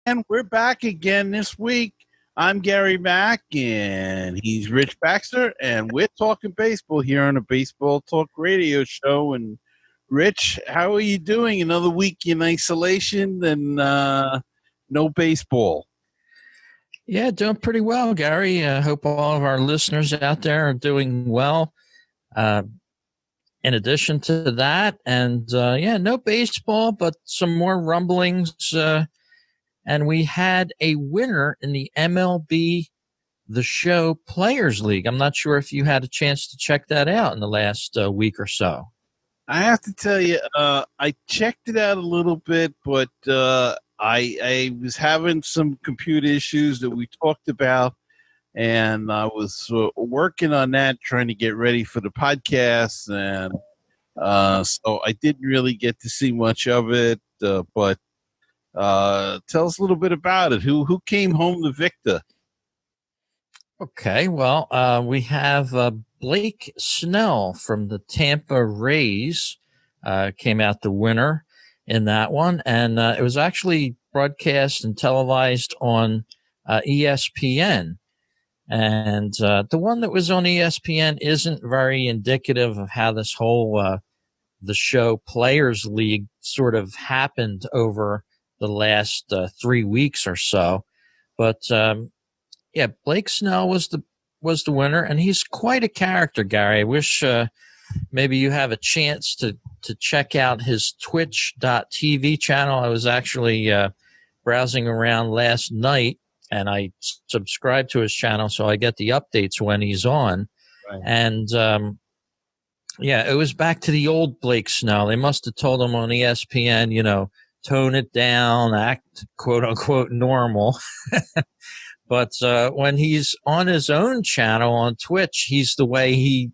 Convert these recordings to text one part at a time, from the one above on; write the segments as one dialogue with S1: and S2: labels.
S1: And we're back again this week. I'm Gary Mack, and he's Rich Baxter, and we're talking baseball here on a Baseball Talk radio show. And Rich, how are you doing? Another week in isolation and no baseball.
S2: Yeah, doing pretty well, Gary. I hope all of our listeners out there are doing well. Uh, in addition to that, and no baseball, but some more rumblings. And we had a winner in the MLB The Show Players League. I'm not sure if you had a chance to check that out in the last week or so.
S1: I have to tell you, I checked it out a little bit, but I was having some computer issues that we talked about, and I was working on that, trying to get ready for the podcast, and so I didn't really get to see much of it. But tell us a little bit about it. Who came home the victor?
S2: Okay, well, we have Blake Snell from the Tampa Rays came out the winner in that one, and it was actually broadcast and televised on ESPN. And the one that was on ESPN isn't very indicative of how this whole the show Players League sort of happened over the last 3 weeks or so, but yeah, Blake Snell was the winner, and he's quite a character, Gary. I wish maybe you have a chance to check out his Twitch.tv channel. I was actually browsing around last night, and I subscribe to his channel, so I get the updates when he's on.
S1: Right.
S2: And it was back to the old Blake Snell. They must have told him on ESPN, tone it down, act quote unquote normal. But when he's on his own channel on Twitch, he's the way he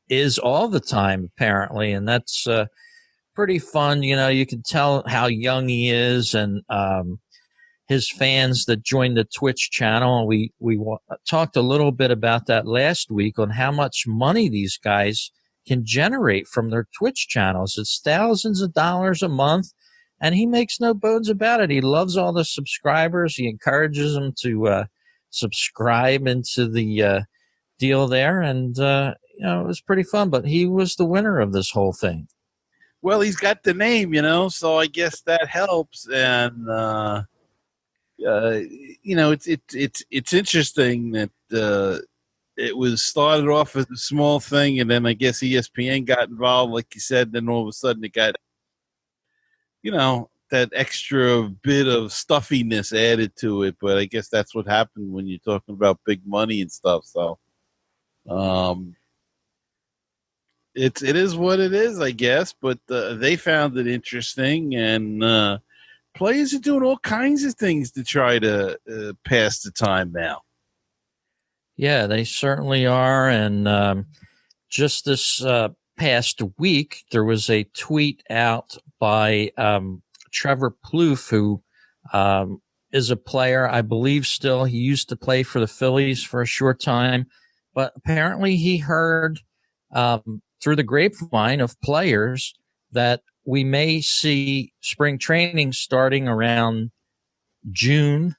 S2: is all the time, apparently. And that's pretty fun. You can tell how young he is, and his fans that joined the Twitch channel. We talked a little bit about that last week on how much money these guys can generate from their Twitch channels. It's thousands of dollars a month. And he makes no bones about it. He loves all the subscribers. He encourages them to subscribe into the deal there. And, it was pretty fun. But he was the winner of this whole thing.
S1: Well, he's got the name, so I guess that helps. And, it's interesting that it was started off as a small thing. And then I guess ESPN got involved, like you said. Then all of a sudden it got that extra bit of stuffiness added to it. But I guess that's what happened when you're talking about big money and stuff. So it is what it is, I guess. But they found it interesting, and players are doing all kinds of things to try to pass the time now.
S2: Yeah, they certainly are. And just this past week, there was a tweet out by Trevor Plouffe, who is a player, I believe still. He used to play for the Phillies for a short time, but apparently he heard through the grapevine of players that we may see spring training starting around June,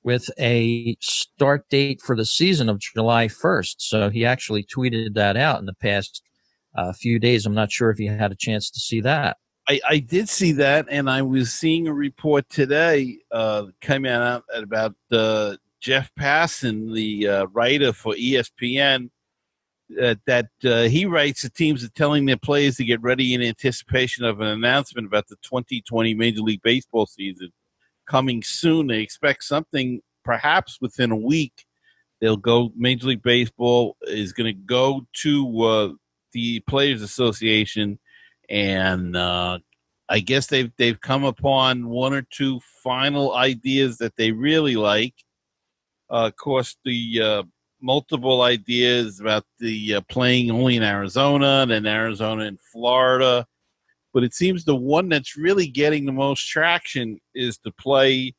S2: with a start date for the season of July 1st. So he actually tweeted that out in the past few days. I'm not sure if you had a chance to see that.
S1: I did see that, and I was seeing a report today coming out about Jeff Passan, the writer for ESPN, that he writes the teams are telling their players to get ready in anticipation of an announcement about the 2020 Major League Baseball season coming soon. They expect something perhaps within a week. They'll go. Major League Baseball is going to go to the Players Association, and I guess they've come upon one or two final ideas that they really like. Of course, the multiple ideas about the playing only in Arizona, then Arizona and Florida. But it seems the one that's really getting the most traction is to play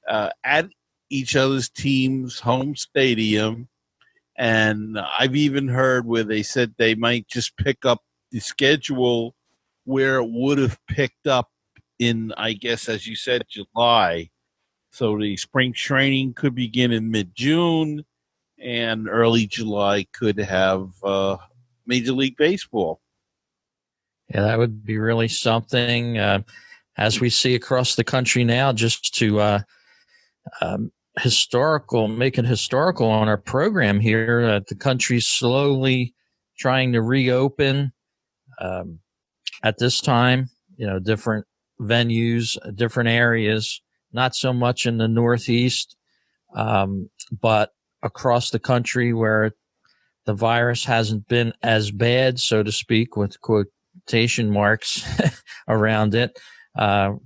S1: at each other's team's home stadium. And I've even heard where they said they might just pick up the schedule where it would have picked up in, I guess, as you said, July. So the spring training could begin in mid-June, and early July could have Major League Baseball.
S2: Yeah, that would be really something. As we see across the country now, just to make it historical on our program here. The country's slowly trying to reopen at this time, different venues, different areas, not so much in the Northeast, but across the country where the virus hasn't been as bad, so to speak, with quotation marks around it,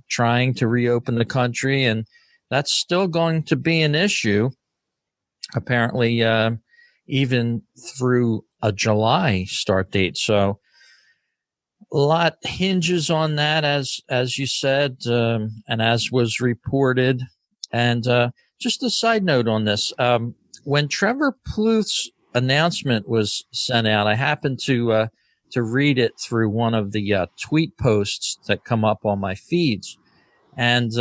S2: trying to reopen the country. And that's still going to be an issue, apparently, even through a July start date. So a lot hinges on that, as you said, and as was reported. And just a side note on this, when Trevor Ploufe's announcement was sent out, I happened to read it through one of the tweet posts that come up on my feeds, and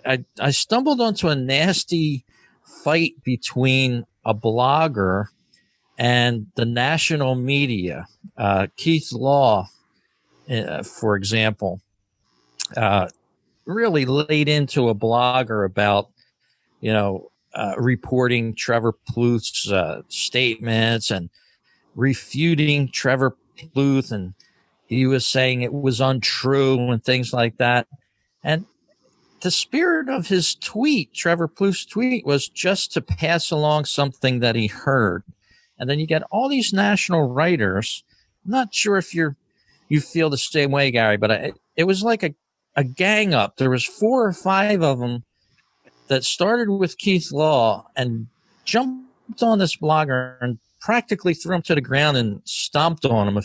S2: I stumbled onto a nasty fight between a blogger and the national media. Keith Law, for example, really laid into a blogger about, reporting Trevor Plouffe's statements and refuting Trevor Plouffe, and he was saying it was untrue and things like that. And the spirit of his tweet, Trevor Plouffe's tweet, was just to pass along something that he heard. And then you get all these national writers. I'm not sure if you feel the same way, Gary, but it was like a gang up. There was 4 or 5 of them that started with Keith Law and jumped on this blogger and practically threw him to the ground and stomped on him a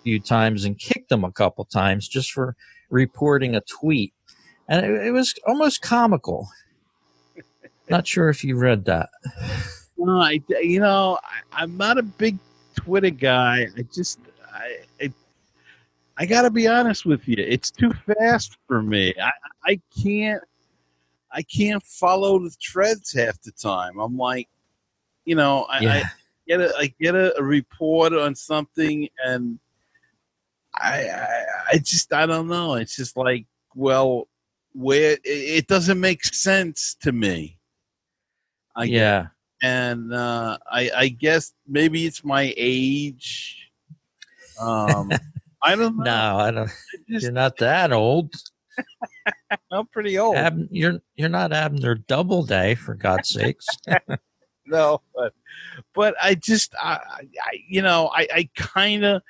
S2: few times and kicked him a couple times just for reporting a tweet. And it was almost comical. Not sure if you read that.
S1: No, I'm not a big Twitter guy. I got to be honest with you. It's too fast for me. I can't follow the threads half the time. I'm like, I get a report on something, and I don't know. It's just like, well, where it doesn't make sense to me. I guess maybe it's my age. I don't know.
S2: No, I don't. You're not that old.
S1: I'm pretty old.
S2: You're not Abner Doubleday, for God's sakes.
S1: No, but I kind of,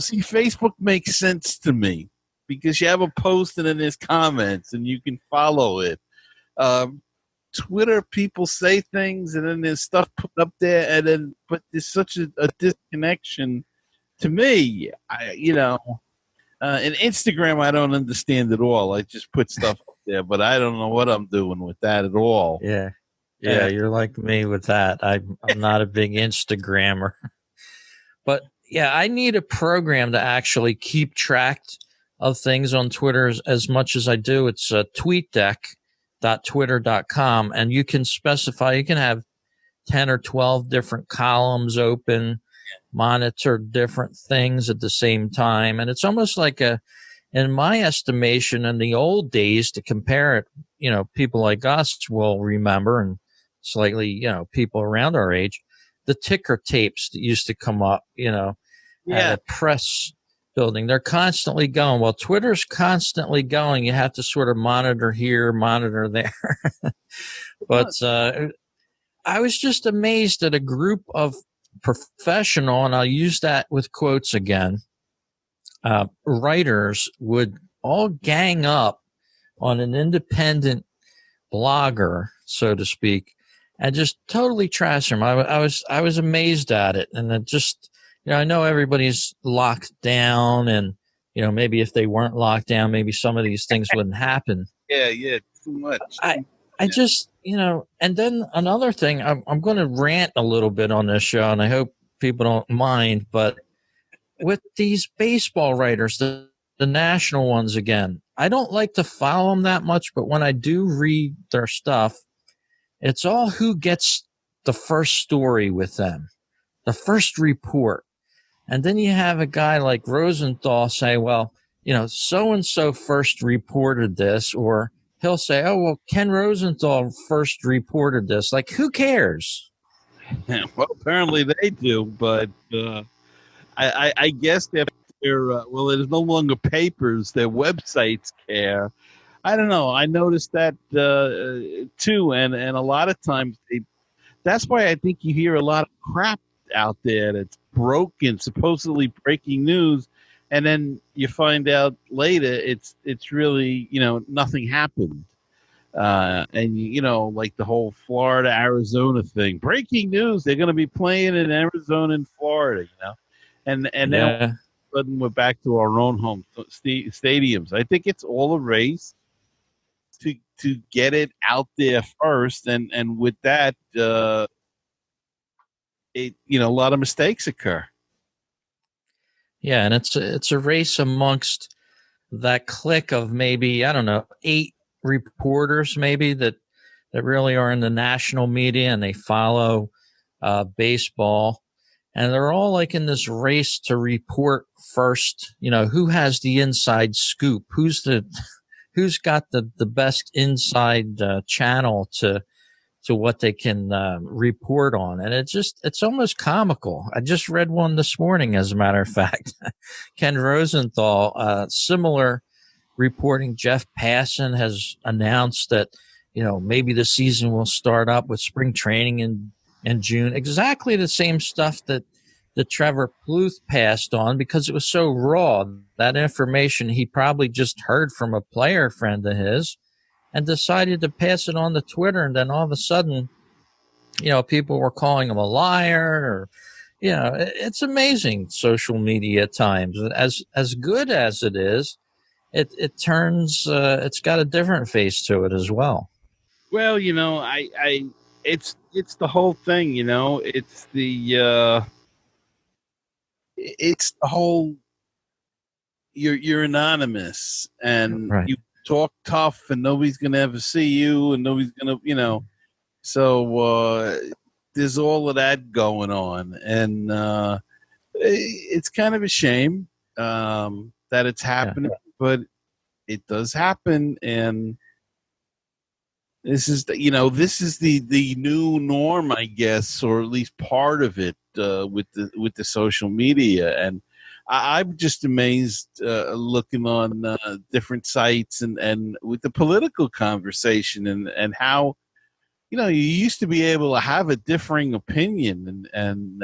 S1: see, Facebook makes sense to me because you have a post and then there's comments and you can follow it. Twitter, people say things and then there's stuff put up there, but there's such a disconnection to me. And Instagram, I don't understand at all. I just put stuff up there, but I don't know what I'm doing with that at all.
S2: Yeah, you're like me with that. I'm not a big Instagrammer. But yeah, I need a program to actually keep track of things on Twitter as much as I do. It's tweetdeck.twitter.com, and you can have 10 or 12 different columns open, monitor different things at the same time. And it's almost like in my estimation, in the old days, to compare it, people like us will remember, and slightly, people around our age, the ticker tapes that used to come up, at a press building. They're constantly going. Well, Twitter's constantly going. You have to sort of monitor here, monitor there. But I was just amazed at a group of professional, and I'll use that with quotes again, writers would all gang up on an independent blogger, so to speak, and just totally trash him. I was amazed at it. And it just, I know everybody's locked down, and, maybe if they weren't locked down, maybe some of these things wouldn't happen.
S1: Yeah, too much.
S2: I just, and then another thing, I'm going to rant a little bit on this show, and I hope people don't mind, but with these baseball writers that the national ones again. I don't like to follow them that much, but when I do read their stuff, it's all who gets the first story with them, the first report. And then you have a guy like Rosenthal say, well, so-and-so first reported this, or he'll say, oh, well, Ken Rosenthal first reported this. Like, who cares?
S1: Well, apparently they do, but I guess if they're, well, it is no longer papers, their websites care. I don't know. I noticed that too, and a lot of times that's why I think you hear a lot of crap out there that's broken, supposedly breaking news, and then you find out later it's really nothing happened. And like the whole Florida Arizona thing, breaking news, they're going to be playing in Arizona and Florida, and now all of a sudden we're back to our own home stadiums. I think it's all a race to get it out there first, and with that, a lot of mistakes occur.
S2: Yeah, and it's a race amongst that clique of maybe, I don't know, 8 reporters maybe that really are in the national media and they follow baseball, and they're all like in this race to report first. Who has the inside scoop? Who's got the best inside channel to what they can report on. And it's almost comical. I just read one this morning, as a matter of fact. Ken Rosenthal, similar reporting. Jeff Passan has announced that, maybe the season will start up with spring training in June. Exactly the same stuff that Trevor Plouffe passed on, because it was so raw. That information he probably just heard from a player friend of his and decided to pass it on to Twitter. And then all of a sudden, people were calling him a liar, or, it's amazing, social media at times. As good as it is, it turns, it's got a different face to it as well.
S1: Well, it's the whole thing, it's the whole, you're anonymous and
S2: Right.
S1: you talk tough and nobody's going to ever see you and nobody's going to, so there's all of that going on. And it's kind of a shame that it's happening, but it does happen. And this is the new norm, I guess, or at least part of it with the social media. And I'm just amazed looking on different sites and with the political conversation and how, you used to be able to have a differing opinion, and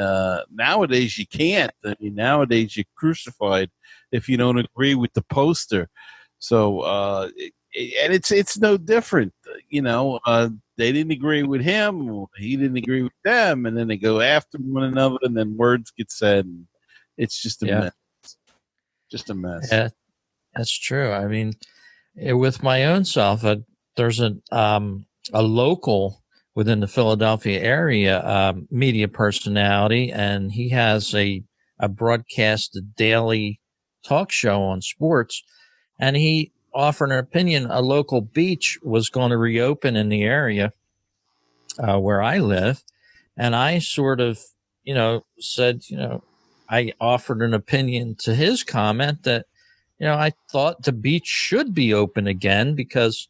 S1: nowadays you can't. I mean, nowadays you're crucified if you don't agree with the poster. So, and it's no different. They didn't agree with him, he didn't agree with them, and then they go after one another, and then words get said. And it's just a mess. Just a mess.
S2: Yeah, that's true. I mean, with my own self, there's a local within the Philadelphia area media personality, and he has a broadcast daily talk show on sports, and he offered an opinion. A local beach was going to reopen in the area where I live, and I sort of, said, I offered an opinion to his comment that, I thought the beach should be open again because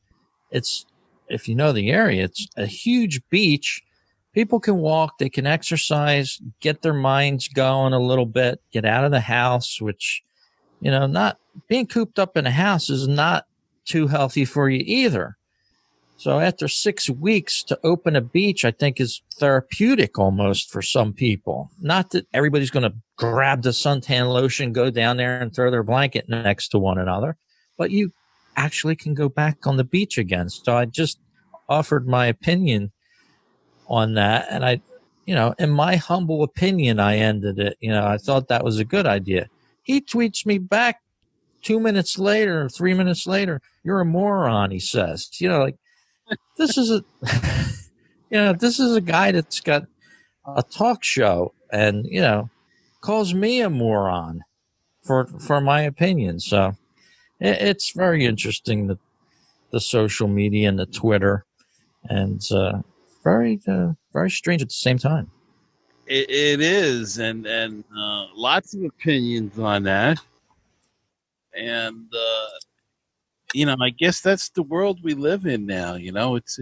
S2: it's, if you know the area, it's a huge beach. People can walk, they can exercise, get their minds going a little bit, get out of the house, which, not being cooped up in a house is not too healthy for you either. So after 6 weeks to open a beach, I think is therapeutic almost for some people. Not that everybody's going to grab the suntan lotion, go down there and throw their blanket next to one another, but you actually can go back on the beach again. So I just offered my opinion on that. And I, in my humble opinion, I ended it. I thought that was a good idea. He tweets me back 2 minutes later, 3 minutes later, "You're a moron," he says. This is a, this is a guy that's got a talk show and, calls me a moron for my opinion. So It's very interesting, the social media and the Twitter, and very strange at the same time.
S1: It is, and lots of opinions on that, and I guess that's the world we live in now. It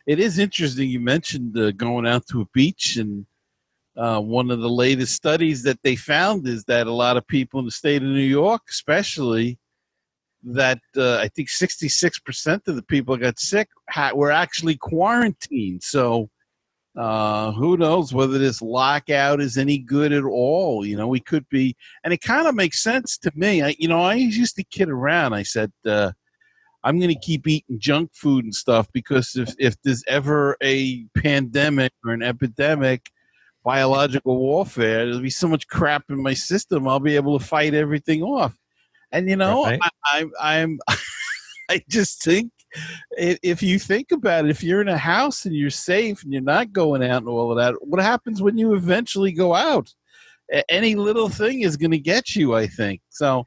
S1: is interesting. You mentioned going out to a beach, and one of the latest studies that they found is that a lot of people in the state of New York, especially, that I think 66% of the people got sick were actually quarantined. So who knows whether this lockout is any good at all? We could be, and it kind of makes sense to me. I used to kid around. I said, I'm going to keep eating junk food and stuff because if there's ever a pandemic or an epidemic, biological warfare, there'll be so much crap in my system, I'll be able to fight everything off. And
S2: Right?
S1: I'm I just think if you think about it, if you're in a house and you're safe and you're not going out and all of that, what happens when you eventually go out? Any little thing is going to get you, I think. So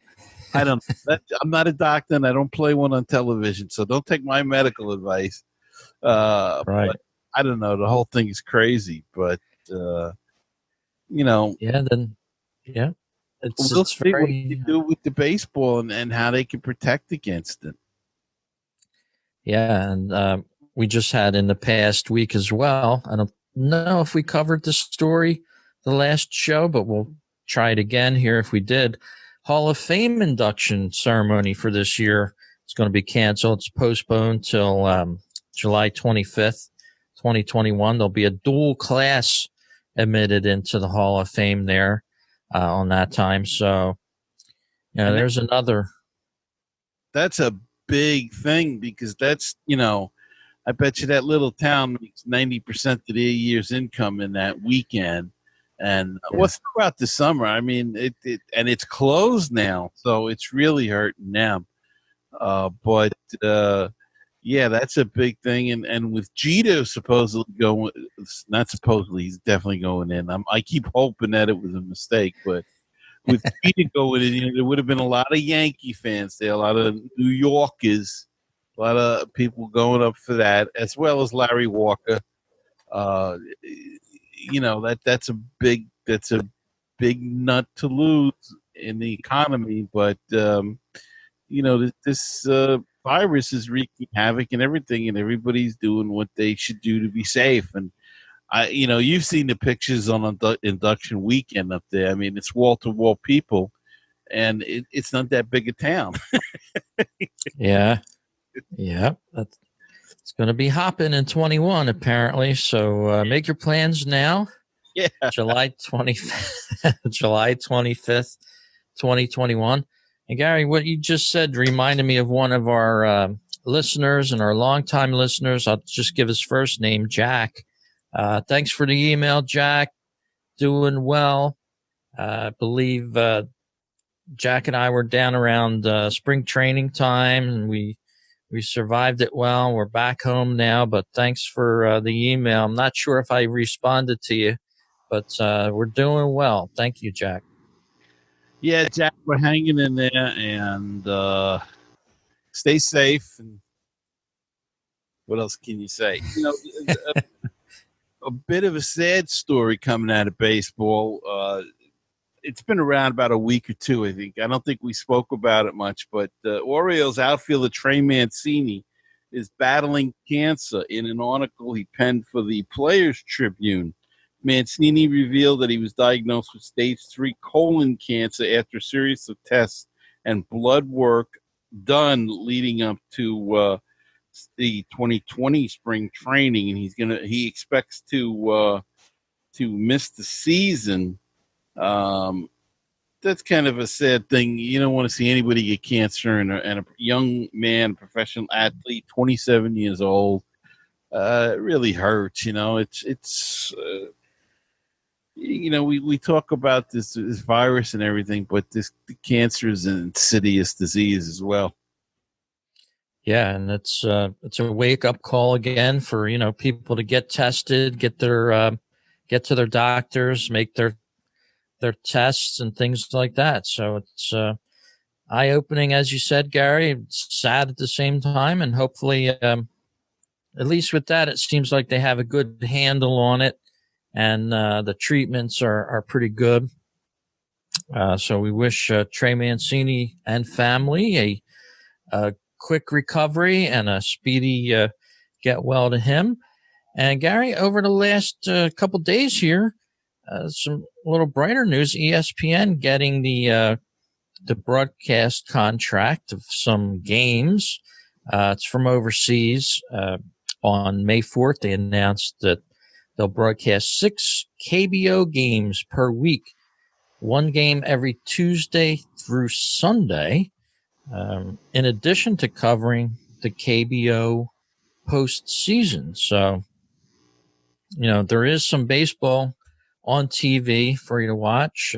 S1: I don't know. I'm not a doctor and I don't play one on television, so don't take my medical advice.
S2: Right.
S1: But I don't know. The whole thing is crazy, but uh, you know,
S2: Yeah. Then. Yeah.
S1: we'll
S2: It's
S1: see what you
S2: very.
S1: do with the baseball and how they can protect against it.
S2: Yeah, and we just had in the past week as well. I don't know if we covered the story the last show, but we'll try it again here if we did. Hall of Fame induction ceremony for this year is going to be canceled. It's postponed till July 25th, 2021. There'll be a dual class admitted into the Hall of Fame there on that time. So, yeah,
S1: And
S2: there's another.
S1: that's a big thing because I bet you that little town makes 90% of their year's income in that weekend. And
S2: Yeah.
S1: throughout the summer? I mean, and it's closed now, so it's really hurting them. But yeah, that's a big thing. And with Jeter supposedly going, not supposedly, he's definitely going in. I keep hoping that it was a mistake, but with Jeter going in, there would have been a lot of Yankee fans there, a lot of New Yorkers, a lot of people going up for that, as well as Larry Walker. Uh, that's a big nut to lose in the economy, but this virus is wreaking havoc and everything, and everybody's doing what they should do to be safe. And you've seen the pictures on induction weekend up there. I mean, it's wall to wall people, and it's not that big a town.
S2: Yeah. Yeah. It's going to be hopping in 21, apparently. So make your plans now.
S1: Yeah.
S2: July 25th, July 25th, 2021. And Gary, what you just said reminded me of one of our listeners and our longtime listeners. I'll just give his first name, Jack. Thanks for the email, Jack. Doing well. I believe Jack and I were down around spring training time, and we survived it well. We're back home now, but thanks for the email. I'm not sure if I responded to you, but we're doing well. Thank you, Jack.
S1: Yeah, Jack, we're hanging in there, and stay safe. And what else can you say? A bit of a sad story coming out of baseball. It's been around about a week or two, I think. I don't think we spoke about it much, but the Orioles outfielder Trey Mancini is battling cancer. In an article he penned for the Players Tribune, Mancini revealed that he was diagnosed with stage 3 colon cancer after a series of tests and blood work done leading up to the 2020 spring training, and he expects to miss the season. That's kind of a sad thing. You don't want to see anybody get cancer, and a young man, professional athlete, 27 years old. It really hurts. We talk about this virus and everything, but the cancer is an insidious disease as well.
S2: Yeah, and it's a wake up call again for people to get tested, get to their doctors, make their tests and things like that. So it's eye-opening, as you said, Gary. It's sad at the same time, and hopefully, at least with that, it seems like they have a good handle on it, and the treatments are pretty good. So we wish Trey Mancini and family a quick recovery and a speedy get well to him. And Gary, over the last couple days here, some little brighter news: ESPN getting the broadcast contract of some games. It's from overseas. On May 4th, they announced that they'll broadcast 6 KBO games per week, one game every Tuesday through Sunday, in addition to covering the KBO postseason. So, there is some baseball on TV for you to watch.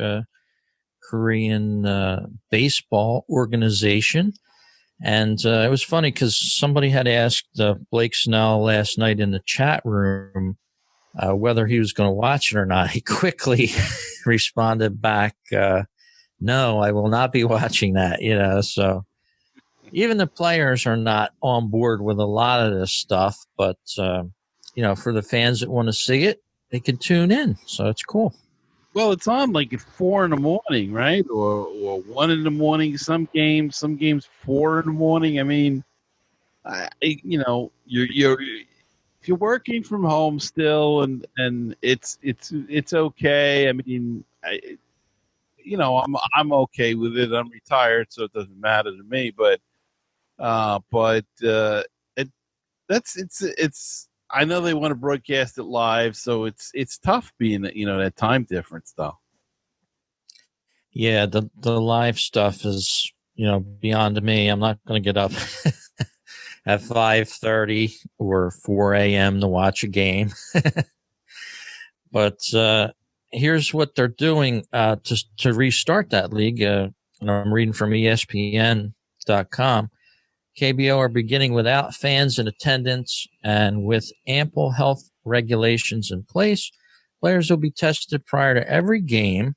S2: Korean baseball organization. And it was funny because somebody had asked Blake Snell last night in the chat room whether he was going to watch it or not. He quickly responded back, no, I will not be watching that, so even the players are not on board with a lot of this stuff, but, for the fans that want to see it, they can tune in. So it's cool.
S1: Well, it's on like at 4 a.m, right? Or 1 a.m. Some games 4 a.m. I mean, you're if you're working from home still, and it's okay. I mean, I'm okay with it. I'm retired, so it doesn't matter to me. But it's. I know they want to broadcast it live, so it's tough being that time difference though.
S2: Yeah, the live stuff is beyond me. I'm not going to get up at 5:30 or 4 a.m. to watch a game. But here's what they're doing to restart that league. And I'm reading from ESPN.com. KBO are beginning without fans in attendance and with ample health regulations in place. Players will be tested prior to every game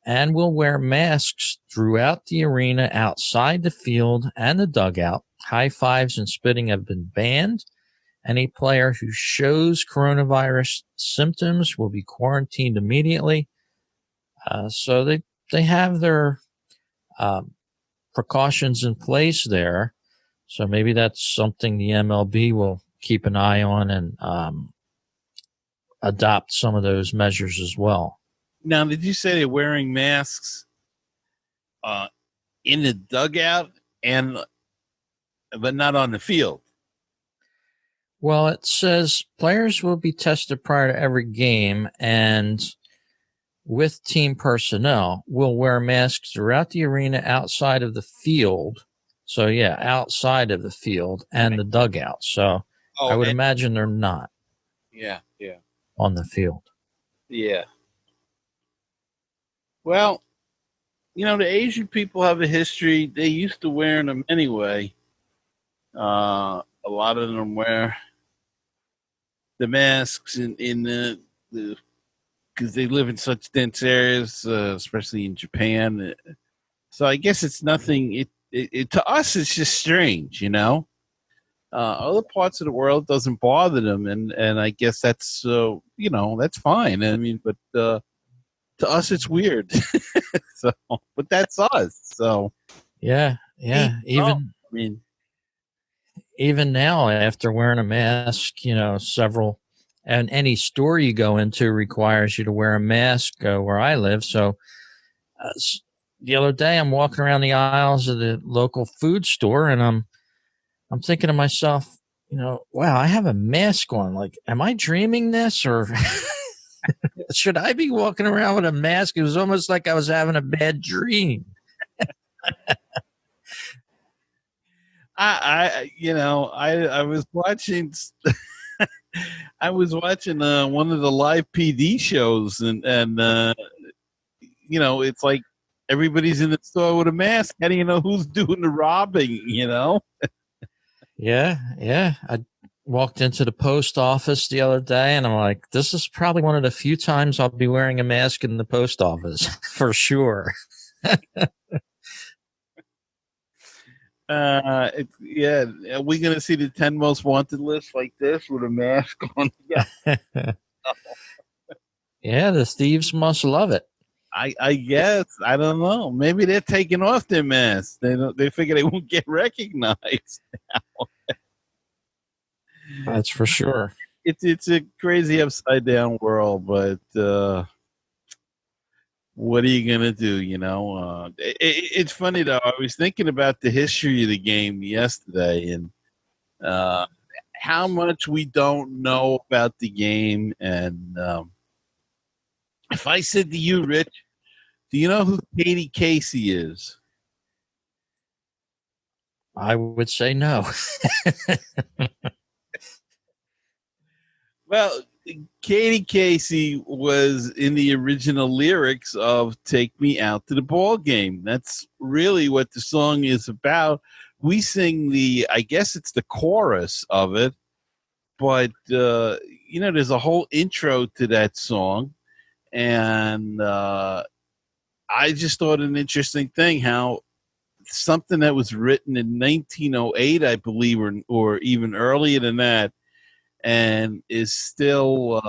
S2: and will wear masks throughout the arena, outside the field, and the dugout. High fives and spitting have been banned. Any player who shows coronavirus symptoms will be quarantined immediately. So they have their precautions in place there. So maybe that's something the MLB will keep an eye on and adopt some of those measures as well.
S1: Now, did you say they're wearing masks in the dugout but not on the field?
S2: Well, it says players will be tested prior to every game and with team personnel will wear masks throughout the arena, outside of the field. So, yeah, outside of the field and the dugout. So I would imagine they're not.
S1: Yeah.
S2: On the field.
S1: Yeah. Well, the Asian people have a history. They used to wearing them anyway. A lot of them wear the masks in the because they live in such dense areas, especially in Japan. So I guess it's nothing. It to us, it's just strange, Other parts of the world doesn't bother them, and I guess that's that's fine. I mean, but to us, it's weird. So, but that's us. So,
S2: yeah. Even now, after wearing a mask, several, and any store you go into requires you to wear a mask where I live. So the other day, I'm walking around the aisles of the local food store, and I'm thinking to myself, wow, I have a mask on. Like, am I dreaming this, or should I be walking around with a mask? It was almost like I was having a bad dream.
S1: I was watching. I was watching one of the live PD shows, and it's like everybody's in the store with a mask. How do you know who's doing the robbing?
S2: Yeah. I walked into the post office the other day, and I'm like, this is probably one of the few times I'll be wearing a mask in the post office for sure.
S1: Yeah. Are we gonna see the 10 most wanted list like this with a mask on? Yeah.
S2: Yeah, the thieves must love it.
S1: I guess I don't know. Maybe they're taking off their masks. They figure they won't get recognized.
S2: That's for sure.
S1: It's a crazy upside down world, but what are you gonna do? It's funny though. I was thinking about the history of the game yesterday and uh, how much we don't know about the game. And if I said to you, Rich, do you know who Katie Casey is?
S2: I would say no.
S1: Well, Katie Casey was in the original lyrics of "Take Me Out to the Ball Game." That's really what the song is about. We sing I guess it's the chorus of it, but there's a whole intro to that song, and I just thought an interesting thing how something that was written in 1908, I believe, or even earlier than that, and is still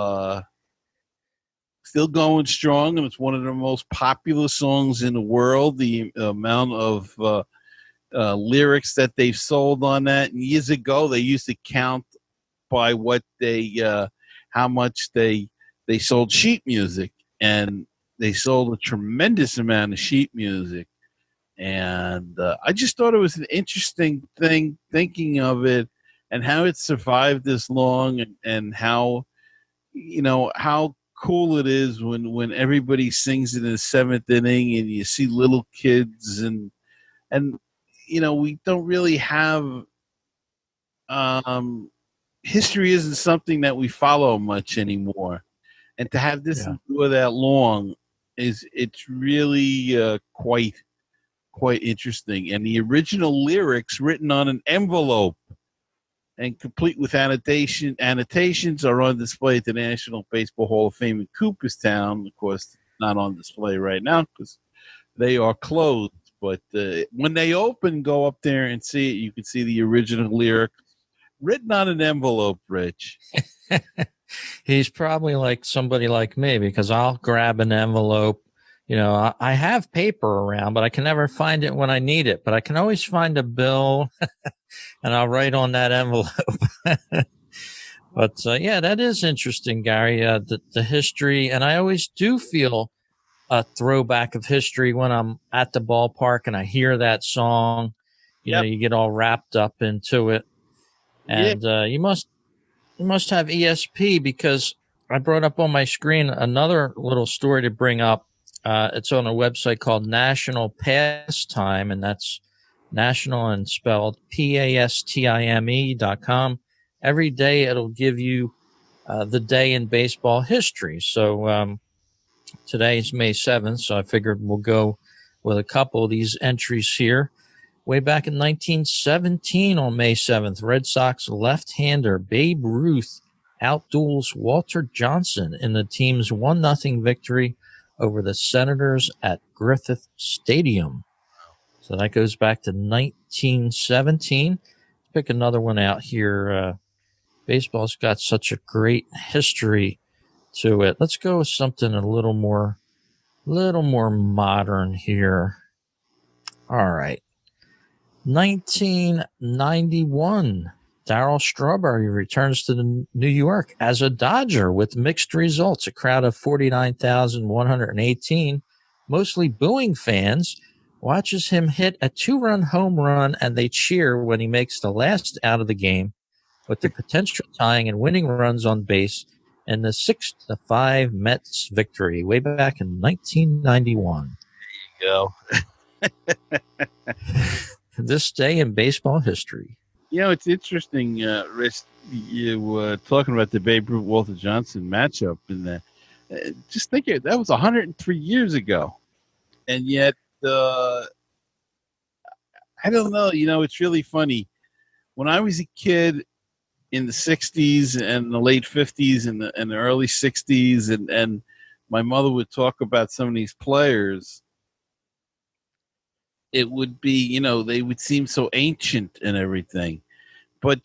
S1: going strong, and it's one of the most popular songs in the world. The amount of lyrics that they've sold on that, and years ago they used to count by what how much they sold sheet music, and they sold a tremendous amount of sheet music. And I just thought it was an interesting thing thinking of it and how it survived this long, and how how cool it is when everybody sings it in the seventh inning and you see little kids, and we don't really have um history isn't something that we follow much anymore, and to have this
S2: Yeah.
S1: endure that long it's really quite interesting. And the original lyrics written on an envelope and complete with annotations are on display at the National Baseball Hall of Fame in Cooperstown. Of course, not on display right now because they are closed. But when they open, go up there and see it. You can see the original lyric written on an envelope, Rich.
S2: He's probably like somebody like me because I'll grab an envelope. I have paper around, but I can never find it when I need it. But I can always find a bill and I'll write on that envelope. But yeah, that is interesting, Gary. The history, and I always do feel a throwback of history when I'm at the ballpark and I hear that song.
S1: Yep.
S2: You get all wrapped up into it,
S1: Yeah.
S2: and you must have ESP because I brought up on my screen another little story to bring up. It's on a website called National Pastime, and that's national and spelled PASTIME.com. Every day it'll give you the day in baseball history. So today's May 7th, so I figured we'll go with a couple of these entries here. Way back in 1917 on May 7th, Red Sox left-hander Babe Ruth outduels Walter Johnson in the team's 1-0 victory over the Senators at Griffith Stadium. So that goes back to 1917. Let's pick another one out here. Baseball's got such a great history to it. Let's go with something a little more modern here. All right. 1991, Darryl Strawberry returns to New York as a Dodger with mixed results. A crowd of 49,118, mostly booing fans, watches him hit a 2-run home run, and they cheer when he makes the last out of the game, with the potential tying and winning runs on base in the 6-5 Mets victory way back in 1991.
S1: Go.
S2: This day in baseball history.
S1: It's interesting, Rich. You were talking about the Babe Ruth Walter Johnson matchup, and just think that was 103 years ago, and yet I don't know. It's really funny. When I was a kid in the 60s and the late 50s and the early 60s, and my mother would talk about some of these players. it would be, they would seem so ancient and everything. But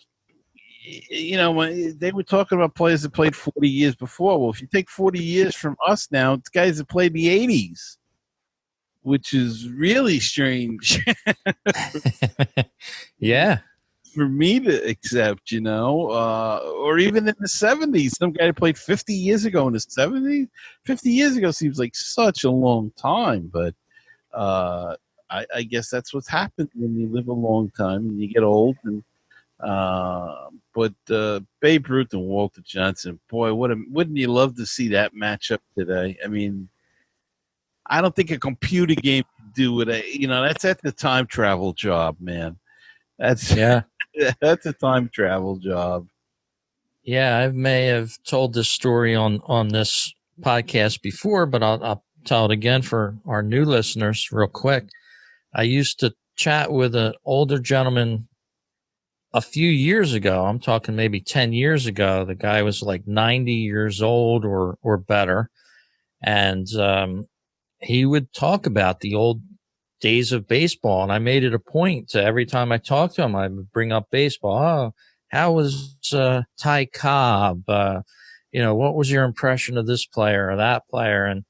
S1: when they were talking about players that played 40 years before. Well, if you take 40 years from us now, it's guys that played in the 80s, which is really strange
S2: Yeah.
S1: for me to accept, or even in the 70s. Some guy played 50 years ago in the 70s. 50 years ago seems like such a long time, but I guess that's what's happened when you live a long time and you get old. And but Babe Ruth and Walter Johnson, boy, wouldn't you love to see that matchup today? I mean, I don't think a computer game could do it. That's the time travel job, man. That's
S2: Yeah.
S1: that's a time travel job.
S2: Yeah, I may have told this story on this podcast before, but I'll tell it again for our new listeners real quick. I used to chat with an older gentleman a few years ago. I'm talking maybe 10 years ago. The guy was like 90 years old or better. And he would talk about the old days of baseball. And I made it a point to every time I talked to him, I would bring up baseball. Oh, how was Ty Cobb? What was your impression of this player or that player? And,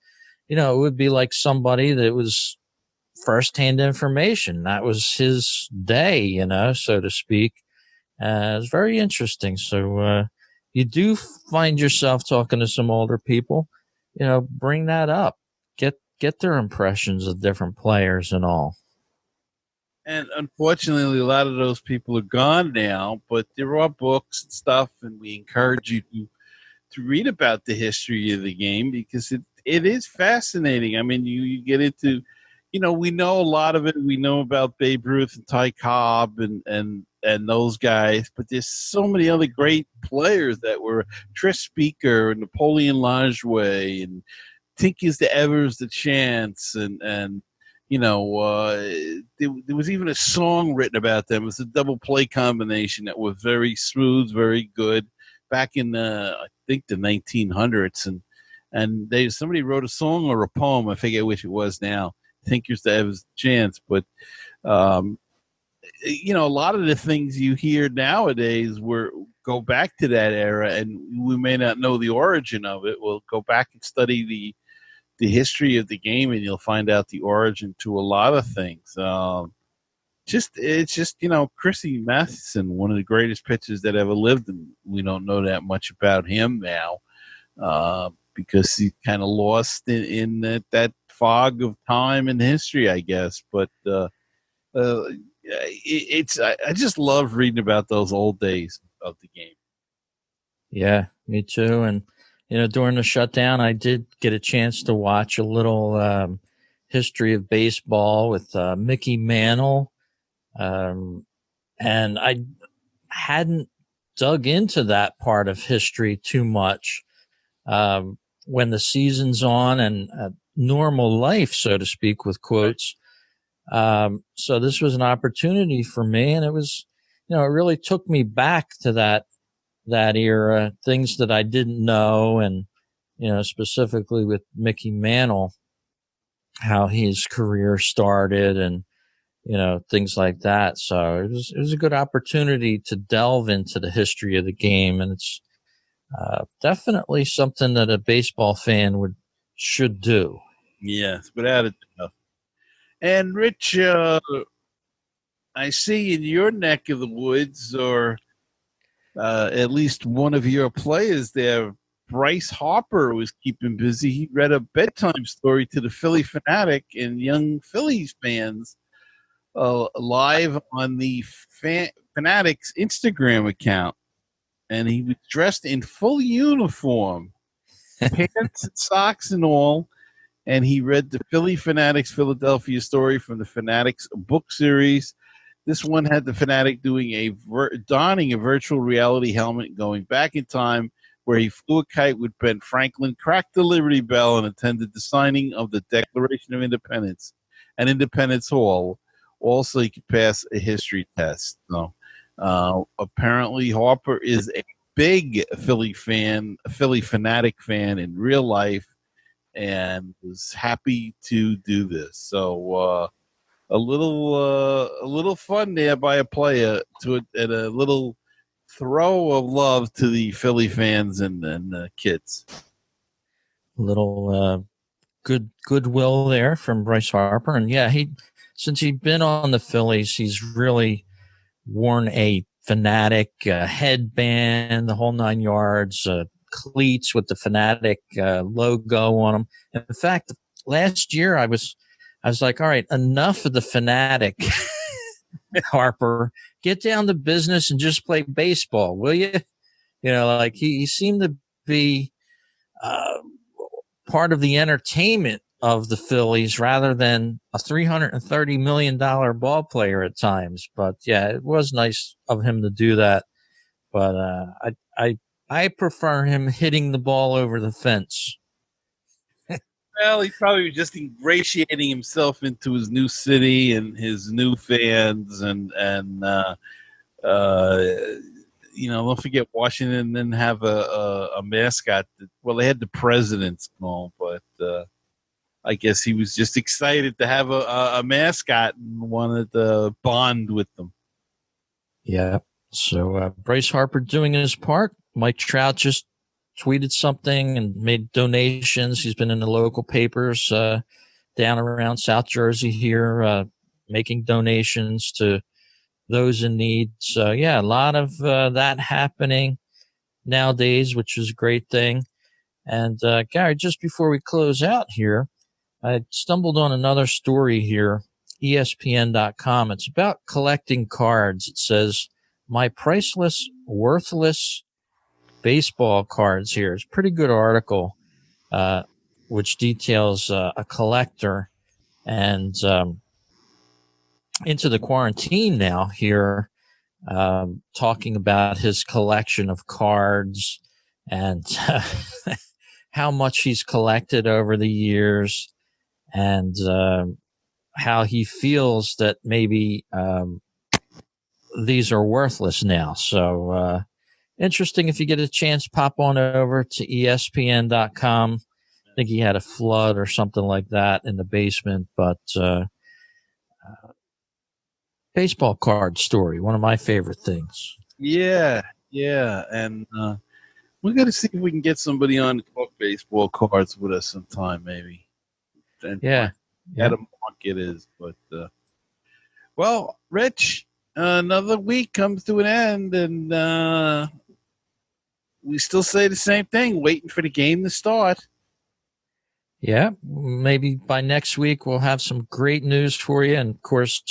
S2: it would be like somebody that was firsthand information. That was his day, so to speak. It's very interesting. So you do find yourself talking to some older people, bring that up, get their impressions of different players and all.
S1: And unfortunately, a lot of those people are gone now, but there are books and stuff, and we encourage you to read about the history of the game because it is fascinating. I mean, you get into, we know a lot of it. We know about Babe Ruth and Ty Cobb and those guys, but there's so many other great players that were Tris Speaker and Napoleon Lajoie and Tinkies the Evers the Chance and there was even a song written about them. It was a double play combination that was very smooth, very good back in I think the 1900s, and somebody wrote a song or a poem. I forget which it was now. Thinkers to Evers Chance, but a lot of the things you hear nowadays go back to that era, and we may not know the origin of it. We'll go back and study the history of the game, and you'll find out the origin to a lot of things. It's just Chrissy Matheson, one of the greatest pitchers that ever lived, and we don't know that much about him now because he's kind of lost in that fog of time and history, I guess. But I just love reading about those old days of the game.
S2: Yeah, me too. And during the shutdown, I did get a chance to watch a little history of baseball with Mickey Mantle. And I hadn't dug into that part of history too much when the season's on and normal life, so to speak, with quotes. So this was an opportunity for me, and it was, it really took me back to that era, things that I didn't know, and specifically with Mickey Mantle, how his career started and things like that. So it was a good opportunity to delve into the history of the game, and it's definitely something that a baseball fan should do.
S1: Yes, without a doubt. And Rich, I see in your neck of the woods, or at least one of your players there, Bryce Harper was keeping busy. He read a bedtime story to the Philly Fanatic and young Phillies fans live on the Fanatics Instagram account. And he was dressed in full uniform, pants and socks and all. And he read the Philly Fanatics Philadelphia story from the Fanatics book series. This one had the Fanatic doing donning a virtual reality helmet, going back in time where he flew a kite with Ben Franklin, cracked the Liberty Bell, and attended the signing of the Declaration of Independence at Independence Hall. Also, he could pass a history test. So, apparently, Harper is a big Philly fan, a Philly Fanatic fan in real life, and was happy to do this. So, little fun there by a player and a little throw of love to the Philly fans and kids.
S2: A little goodwill there from Bryce Harper, and yeah, since he's been on the Phillies, he's really worn a Fanatic headband, the whole 9 yards, cleats with the Fanatic logo on them. In fact, last year I was like, all right, enough of the Fanatic. Harper, get down to business and just play baseball, will you? Like he seemed to be part of the entertainment of the Phillies rather than a $330 million ball player at times. But yeah, it was nice of him to do that. But I prefer him hitting the ball over the fence.
S1: Well, he probably was just ingratiating himself into his new city and his new fans, and don't forget Washington didn't have a mascot. They had the president's call, but I guess he was just excited to have a mascot and wanted to bond with them.
S2: Yeah. So Bryce Harper doing his part. Mike Trout just tweeted something and made donations. He's been in the local papers down around South Jersey here, making donations to those in need. So yeah, a lot of that happening nowadays, which is a great thing. And Gary, just before we close out here, I stumbled on another story here, ESPN.com. It's about collecting cards. It says, "My priceless, worthless baseball cards" here. It's a pretty good article, which details a collector and into the quarantine now here, talking about his collection of cards and how much he's collected over the years, and how he feels that maybe these are worthless now. So interesting. If you get a chance, pop on over to ESPN.com. I think he had a flood or something like that in the basement, but baseball card story, one of my favorite things.
S1: Yeah, and we got to see if we can get somebody on to talk baseball cards with us sometime, maybe. And
S2: yeah,
S1: a market is, but well, Rich, another week comes to an end, and we still say the same thing, waiting for the game to start.
S2: Yeah, maybe by next week we'll have some great news for you, and of course,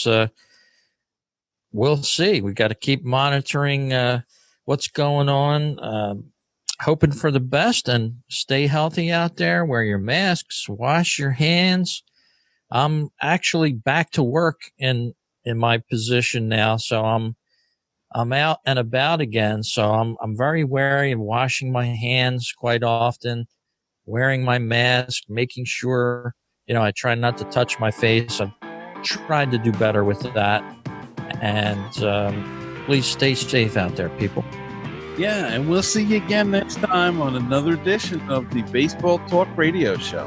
S2: we'll see. We got to keep monitoring what's going on. Hoping for the best, and stay healthy out there. Wear your masks, wash your hands. I'm actually back to work in my position now, so I'm out and about again. So I'm very wary of washing my hands quite often, wearing my mask, making sure I try not to touch my face. I've tried to do better with that, and please stay safe out there, people.
S1: Yeah, and we'll see you again next time on another edition of the Baseball Talk Radio Show.